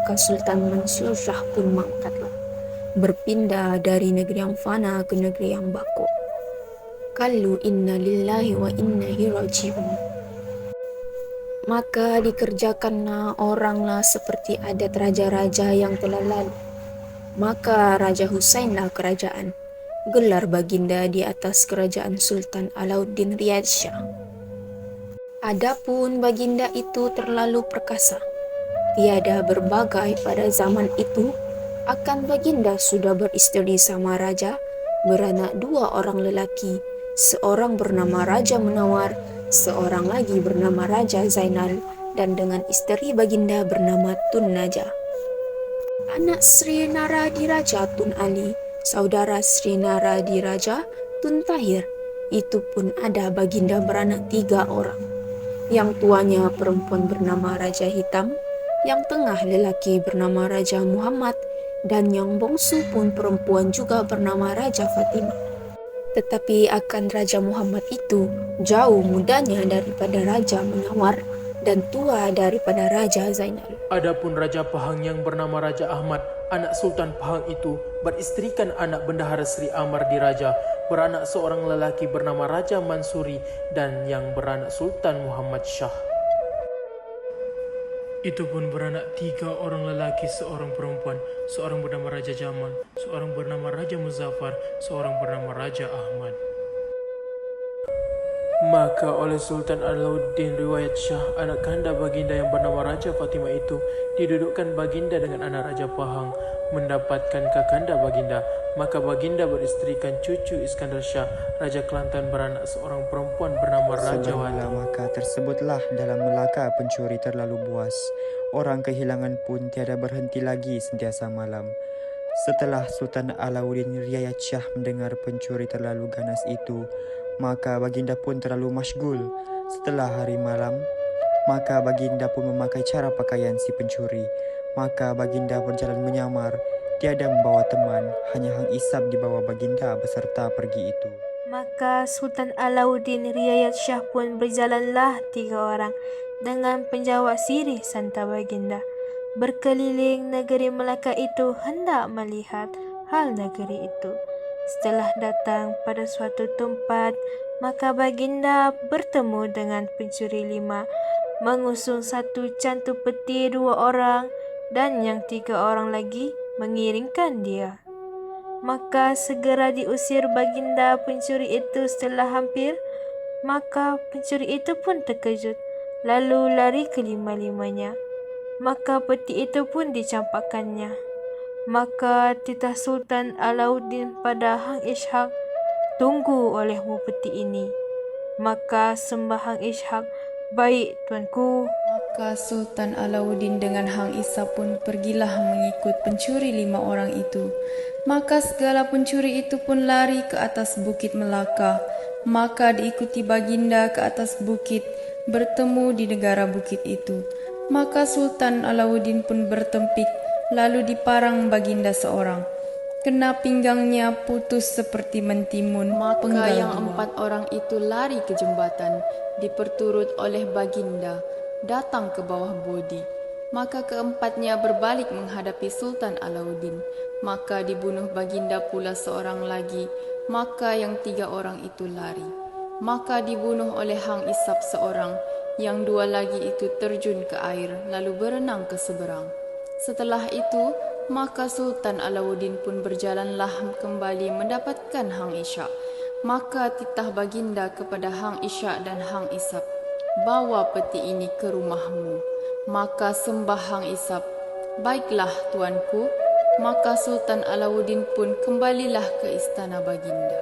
maka Sultan Mansur Shah pun mangkatlah, berpindah dari negeri yang fana ke negeri yang bako. Qalu inna lillahi wa inna ilaihi raji'un. Maka dikerjakanlah oranglah seperti adat raja-raja yang telah lalu. Maka Raja Husainlah kerajaan, gelar baginda di atas kerajaan Sultan Alauddin Riyad Shah. Adapun baginda itu terlalu perkasa, tiada berbagai pada zaman itu. Akan baginda sudah beristri sama raja, beranak 2 orang lelaki, seorang bernama Raja Menawar, seorang lagi bernama Raja Zainal, dan dengan istri baginda bernama Tun Najah. Anak Sri Naradiraja Tun Ali, saudara Sri Naradiraja Tun Tahir, itu pun ada baginda beranak 3 orang. Yang tuanya perempuan bernama Raja Hitam, yang tengah lelaki bernama Raja Muhammad, dan yang bongsu pun perempuan juga bernama Raja Fatimah. Tetapi akan Raja Muhammad itu jauh mudanya daripada Raja Menawar dan tua daripada Raja Zainal. Adapun Raja Pahang yang bernama Raja Ahmad, anak Sultan Pahang itu beristrikan anak Bendahara Sri Amar Diraja, beranak seorang lelaki bernama Raja Mansuri, dan yang beranak Sultan Muhammad Shah. Itu pun beranak 3 orang lelaki, seorang perempuan, seorang bernama Raja Jamal, seorang bernama Raja Muzaffar, seorang bernama Raja Ahmad. Maka oleh Sultan Alauddin Riwayat Shah, anak kanda baginda yang bernama Raja Fatimah itu, didudukkan baginda dengan anak Raja Pahang, mendapatkan kakanda baginda. Maka baginda beristrikan cucu Iskandar Shah, Raja Kelantan, beranak seorang perempuan bernama Raja Wati. Maka tersebutlah dalam Melaka pencuri terlalu buas. Orang kehilangan pun tiada berhenti lagi sentiasa malam. Setelah Sultan Alauddin Riayat Shah mendengar pencuri terlalu ganas itu, maka baginda pun terlalu masyghul. Setelah hari malam, maka baginda pun memakai cara pakaian si pencuri. Maka baginda berjalan menyamar, tiada membawa teman, hanya Hang Isap dibawa baginda beserta pergi itu. Maka Sultan Alauddin Riayat Shah pun berjalanlah 3 orang dengan penjawat sirih santa baginda, berkeliling negeri Melaka itu hendak melihat hal negeri itu. Setelah datang pada suatu tempat, maka baginda bertemu dengan pencuri 5, mengusung satu cantu peti 2 orang, dan yang 3 orang lagi mengiringkan dia. Maka segera diusir baginda pencuri itu setelah hampir. Maka pencuri itu pun terkejut, lalu lari ke 5-5-nya. Maka peti itu pun dicampakkannya. Maka titah Sultan Alauddin pada Hang Ishak, "Tunggu olehmu peti ini." Maka sembah Hang Ishak, "Baik, tuanku." Maka Sultan Alauddin dengan Hang Isap pun pergilah mengikut pencuri 5 orang itu. Maka segala pencuri itu pun lari ke atas bukit Melaka. Maka diikuti baginda ke atas bukit, bertemu di negara bukit itu. Maka Sultan Alauddin pun bertempik, lalu diparang baginda seorang. Kena pinggangnya putus seperti mentimun. Maka yang 4 orang itu lari ke jembatan, diperturut oleh baginda, datang ke bawah bodi. Maka keempatnya berbalik menghadapi Sultan Alauddin. Maka dibunuh baginda pula seorang lagi. Maka yang 3 orang itu lari. Maka dibunuh oleh Hang Isap seorang. Yang 2 lagi itu terjun ke air, lalu berenang ke seberang. Setelah itu, maka Sultan Alauddin pun berjalanlah kembali mendapatkan Hang Ishak. Maka titah baginda kepada Hang Ishak dan Hang Isap, "Bawa peti ini ke rumahmu." Maka sembah Hang Isap, "Baiklah tuanku." Maka Sultan Alauddin pun kembalilah ke istana baginda.